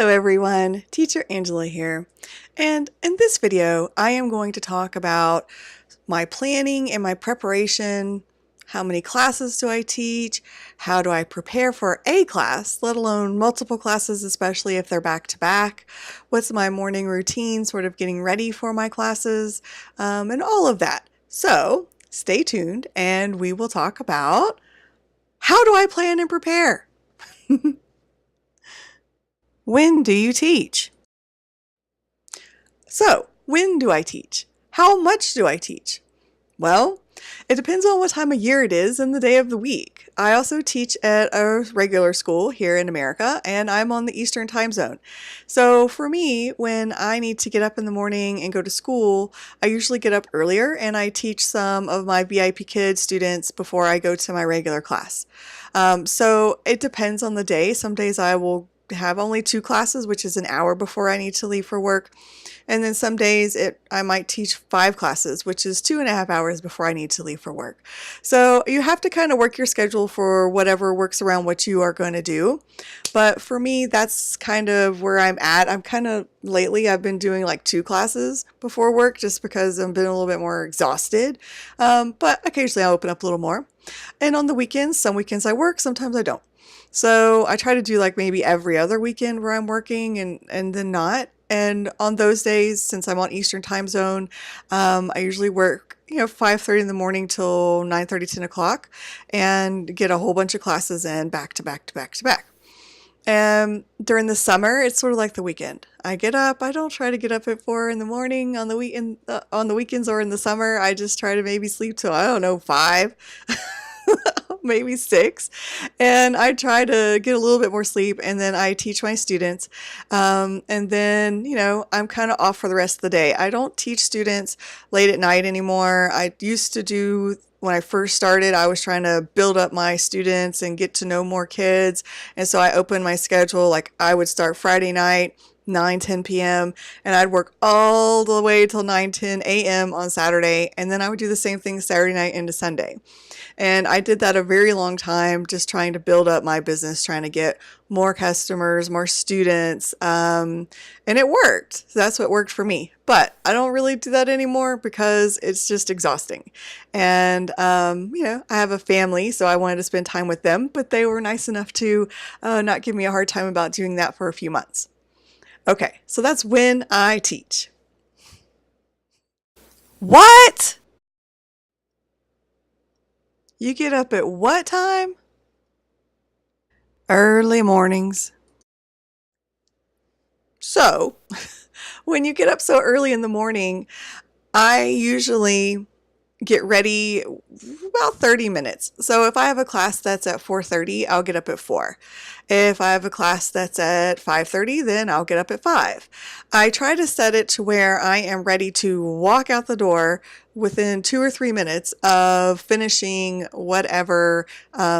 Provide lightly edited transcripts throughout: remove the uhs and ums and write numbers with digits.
Hello everyone, Teacher Angela here, and in this video I am going to talk about my planning and my preparation. How many classes do I teach? How do I prepare for a class, let alone multiple classes, especially if they're back to back? What's my morning routine, sort of getting ready for my classes, and all of that. So stay tuned and we will talk about how do I plan and prepare? When do you teach? So, when do I teach? How much do I teach? Well, it depends on what time of year it is and the day of the week. I also teach at a regular school here in America, and I'm on the Eastern time zone. So for me, when I need to get up in the morning and go to school, I usually get up earlier and I teach some of my VIPKID students before I go to my regular class. So it depends on the day. Some days I will have only 2 classes, which is an hour before I need to leave for work. And then some days I might teach 5 classes, which is 2.5 hours before I need to leave for work. So you have to kind of work your schedule for whatever works around what you are going to do. But for me, that's kind of where I'm at. Lately I've been doing like 2 classes before work just because I've been a little bit more exhausted. But occasionally I'll open up a little more. And on the weekends, some weekends I work, sometimes I don't. So I try to do like maybe every other weekend where I'm working and then not. And on those days, since I'm on Eastern time zone, I usually work, 5:30 in the morning till 9:30, 10 o'clock and get a whole bunch of classes in back to back to back to back. And during the summer, it's sort of like the weekend. I get up. I don't try to get up at 4 in the morning on the weekends or in the summer. I just try to maybe sleep till, I don't know, 5. Maybe 6, and I try to get a little bit more sleep, and then I teach my students, and then I'm kind of off for the rest of the day. I don't teach students late at night anymore. I used to do. When I first started, I was trying to build up my students and get to know more kids, and so I opened my schedule. Like I would start Friday night 9:10 p.m. and I'd work all the way till 9:10 a.m. on Saturday, and then I would do the same thing Saturday night into Sunday. And I did that a very long time, just trying to build up my business, trying to get more customers, more students, and it worked. So that's what worked for me. But I don't really do that anymore because it's just exhausting. And, I have a family, so I wanted to spend time with them, but they were nice enough to not give me a hard time about doing that for a few months. Okay, so that's when I teach. What? You get up at what time? Early mornings. So, when you get up so early in the morning, I usually get ready about 30 minutes. So if I have a class that's at 4:30, I'll get up at 4. If I have a class that's at 5:30, then I'll get up at 5. I try to set it to where I am ready to walk out the door within 2 or 3 minutes of finishing whatever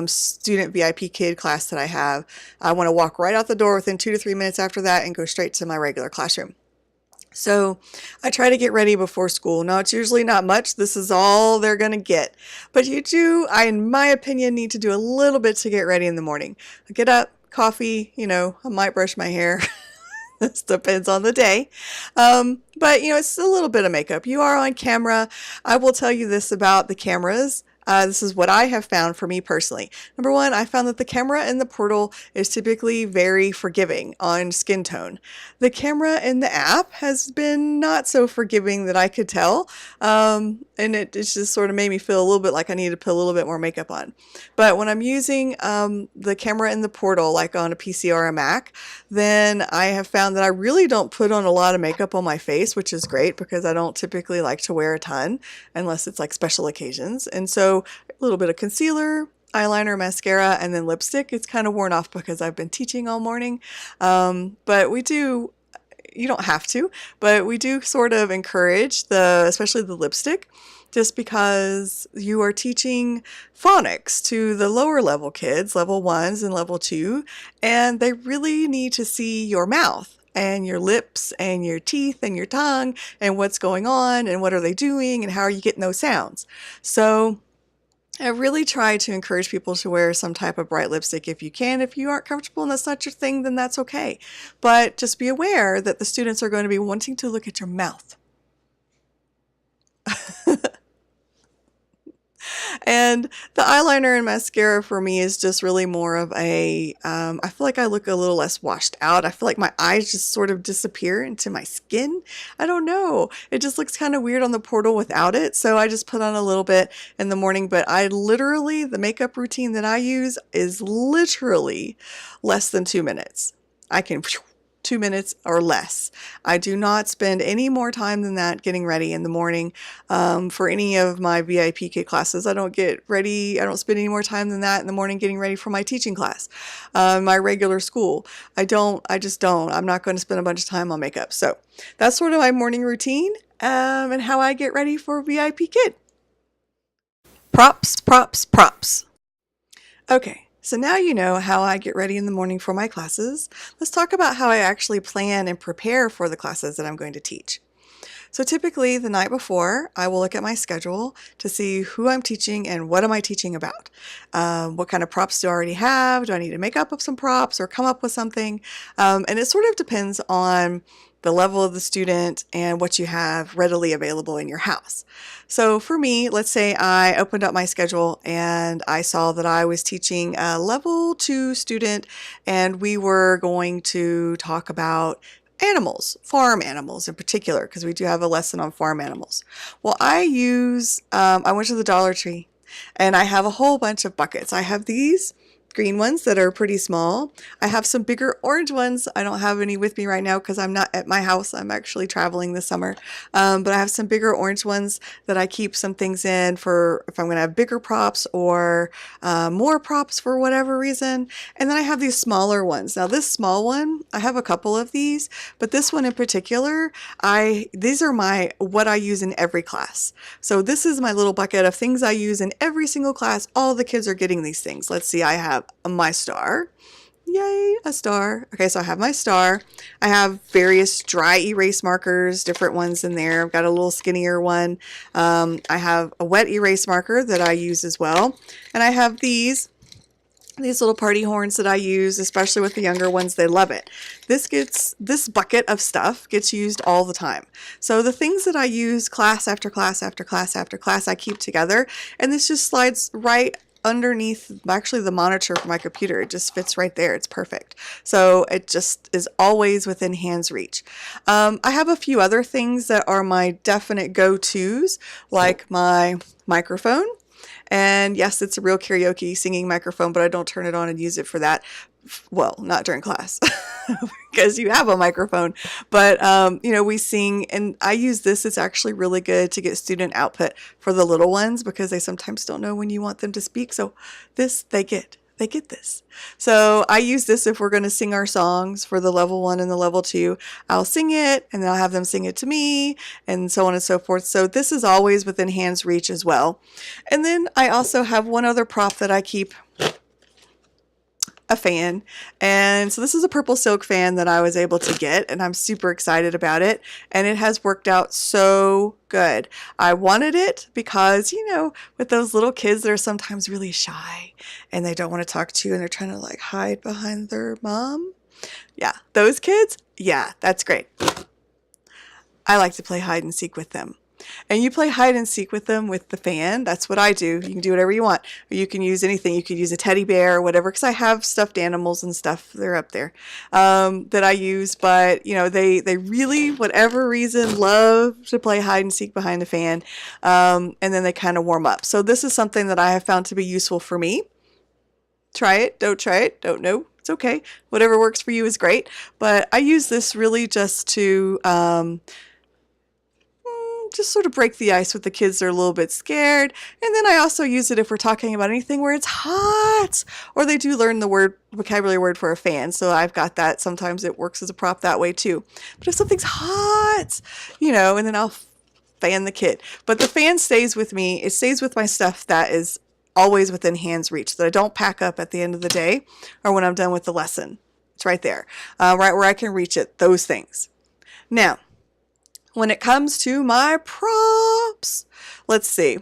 student VIPKID class that I have. I want to walk right out the door within 2 to 3 minutes after that and go straight to my regular classroom. So I try to get ready before school. Now, it's usually not much. This is all they're going to get. But you do, in my opinion, need to do a little bit to get ready in the morning. I get up, coffee, I might brush my hair. This depends on the day. But, it's a little bit of makeup. You are on camera. I will tell you this about the cameras. This is what I have found for me personally. Number one, I found that the camera in the portal is typically very forgiving on skin tone. The camera in the app has been not so forgiving that I could tell. And it just sort of made me feel a little bit like I needed to put a little bit more makeup on. But when I'm using the camera in the portal, like on a PC or a Mac, then I have found that I really don't put on a lot of makeup on my face, which is great because I don't typically like to wear a ton unless it's like special occasions. And so a little bit of concealer, eyeliner, mascara, and then lipstick. It's kind of worn off because I've been teaching all morning. But we do, you don't have to, but we do sort of encourage especially the lipstick, just because you are teaching phonics to the lower level kids, level 1s and level 2, and they really need to see your mouth and your lips and your teeth and your tongue and what's going on and what are they doing and how are you getting those sounds. So I really try to encourage people to wear some type of bright lipstick if you can. If you aren't comfortable and that's not your thing, then that's okay. But just be aware that the students are going to be wanting to look at your mouth. And the eyeliner and mascara for me is just really more of a, I feel like I look a little less washed out. I feel like my eyes just sort of disappear into my skin. I don't know. It just looks kind of weird on the portal without it. So I just put on a little bit in the morning, but I literally, the makeup routine that I use is literally less than 2 minutes. I can 2 minutes or less. I do not spend any more time than that getting ready in the morning for any of my VIPKID classes. I don't get ready. I don't spend any more time than that in the morning getting ready for my teaching class, my regular school. I just don't. I'm not going to spend a bunch of time on makeup. So that's sort of my morning routine and how I get ready for VIPKID. Props, props, props. Okay. So now you know how I get ready in the morning for my classes. Let's talk about how I actually plan and prepare for the classes that I'm going to teach. So typically the night before, I will look at my schedule to see who I'm teaching and what am I teaching about. What kind of props do I already have? Do I need to make up some props or come up with something? And it sort of depends on the level of the student and what you have readily available in your house. So for me, let's say I opened up my schedule and I saw that I was teaching a level 2 student and we were going to talk about animals, farm animals in particular, because we do have a lesson on farm animals. Well, I went to the Dollar Tree and I have a whole bunch of buckets. I have these green ones that are pretty small. I have some bigger orange ones. I don't have any with me right now because I'm not at my house. I'm actually traveling this summer. But I have some bigger orange ones that I keep some things in for if I'm going to have bigger props or more props for whatever reason. And then I have these smaller ones. Now this small one, I have a couple of these, but this one in particular, these are what I use in every class. So this is my little bucket of things I use in every single class. All the kids are getting these things. Let's see, I have my star. Yay, a star. Okay, so I have my star. I have various dry erase markers, different ones in there. I've got a little skinnier one. I have a wet erase marker that I use as well. And I have these little party horns that I use, especially with the younger ones. They love it. This bucket of stuff gets used all the time. So the things that I use class after class after class after class, I keep together, and this just slides right underneath actually the monitor for my computer. It just fits right there. It's perfect. So it just is always within hand's reach. I have a few other things that are my definite go-tos, like my microphone. And yes, it's a real karaoke singing microphone, but I don't turn it on and use it for that. Well, not during class because you have a microphone, but we sing and I use this. It's actually really good to get student output for the little ones because they sometimes don't know when you want them to speak. So this, they get this. So I use this if we're going to sing our songs for the level 1 and the level 2. I'll sing it and then I'll have them sing it to me and so on and so forth. So this is always within hand's reach as well. And then I also have one other prop that I keep, a fan. And so this is a purple silk fan that I was able to get and I'm super excited about it. And it has worked out so good. I wanted it because, with those little kids that are sometimes really shy and they don't want to talk to you and they're trying to like hide behind their mom. Yeah, those kids. Yeah, that's great. I like to play hide and seek with them. And you play hide and seek with them with the fan. That's what I do. You can do whatever you want. Or you can use anything. You could use a teddy bear or whatever, because I have stuffed animals and stuff. They're up there that I use. But, they really, whatever reason, love to play hide and seek behind the fan. And then they kind of warm up. So this is something that I have found to be useful for me. Try it. Don't try it. Don't know. It's okay. Whatever works for you is great. But I use this really just to just sort of break the ice with the kids that are a little bit scared. And then I also use it if we're talking about anything where it's hot or they do learn the vocabulary word for a fan. So I've got that. Sometimes it works as a prop that way too. But if something's hot, and then I'll fan the kid. But the fan stays with me. It stays with my stuff that is always within hand's reach, that I don't pack up at the end of the day or when I'm done with the lesson. It's right there, right where I can reach it, those things. Now, when it comes to my props, let's see.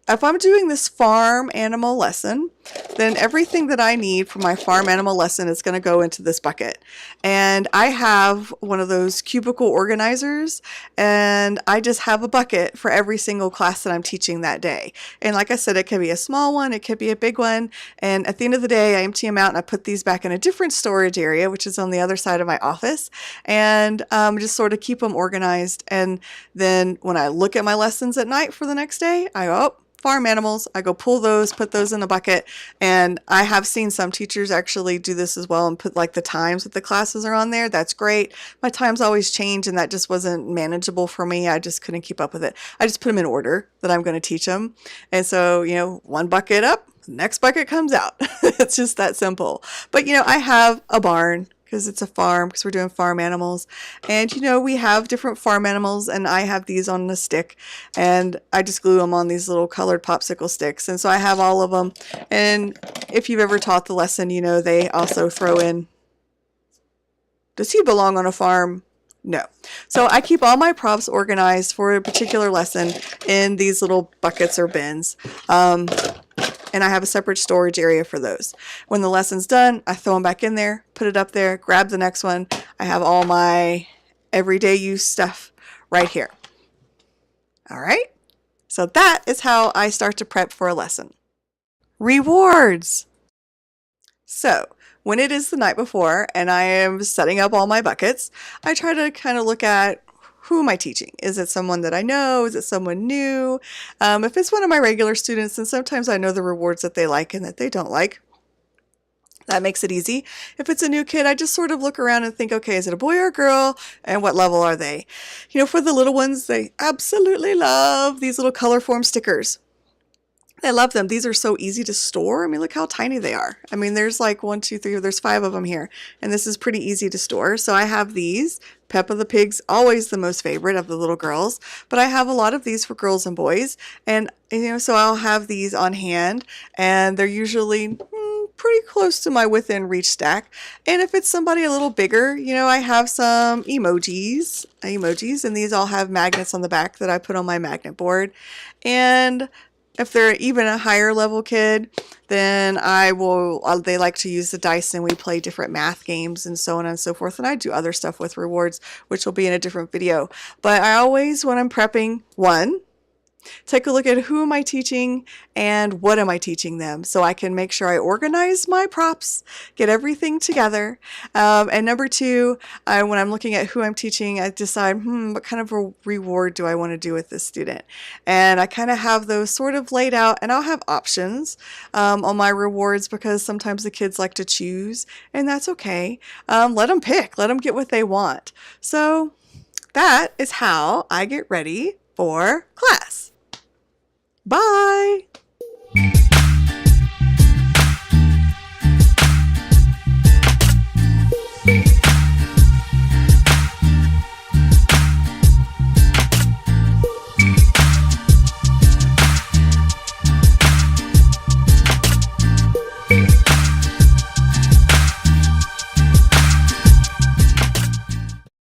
if I'm doing this farm animal lesson, then everything that I need for my farm animal lesson is going to go into this bucket. And I have one of those cubicle organizers, and I just have a bucket for every single class that I'm teaching that day. And like I said, it could be a small one, it could be a big one. And at the end of the day, I empty them out and I put these back in a different storage area, which is on the other side of my office, and just sort of keep them organized. And then when I look at my lessons at night for the next day, I go, oh, farm animals, I go pull those, put those in a bucket. And I have seen some teachers actually do this as well and put like the times that the classes are on there. That's great. My times always change, and that just wasn't manageable for me. I just couldn't keep up with it. I just put them in order that I'm going to teach them. And so, one bucket up, next bucket comes out. It's just that simple. But, I have a barn, because it's a farm, because we're doing farm animals. And, we have different farm animals, and I have these on a stick, and I just glue them on these little colored popsicle sticks. And so I have all of them. And if you've ever taught the lesson, they also throw in, does he belong on a farm? No. So I keep all my props organized for a particular lesson in these little buckets or bins. And I have a separate storage area for those. When the lesson's done, I throw them back in there, put it up there, grab the next one. I have all my everyday use stuff right here. All right? So that is how I start to prep for a lesson. Rewards. So when it is the night before and I am setting up all my buckets, I try to kind of look at, who am I teaching? Is it someone that I know? Is it someone new? If it's one of my regular students, then sometimes I know the rewards that they like and that they don't like. That makes it easy. If it's a new kid, I just sort of look around and think, okay, is it a boy or a girl? And what level are they? For the little ones, they absolutely love these little color form stickers. I love them. These are so easy to store. I mean, look how tiny they are. I mean, there's like 1, 2, 3, there's 5 of them here. And this is pretty easy to store. So I have these. Peppa the Pig's always the most favorite of the little girls. But I have a lot of these for girls and boys. And, so I'll have these on hand. And they're usually pretty close to my within reach stack. And if it's somebody a little bigger, I have some emojis. And these all have magnets on the back that I put on my magnet board. And if they're even a higher level kid, then they like to use the dice, and we play different math games and so on and so forth. And I do other stuff with rewards, which will be in a different video. But I always, when I'm prepping, take a look at who am I teaching and what am I teaching them, so I can make sure I organize my props, get everything together. And number 2, when I'm looking at who I'm teaching, I decide, what kind of a reward do I want to do with this student? And I kind of have those sort of laid out, and I'll have options on my rewards, because sometimes the kids like to choose, and that's okay. Let them pick, let them get what they want. So that is how I get ready for class. Bye!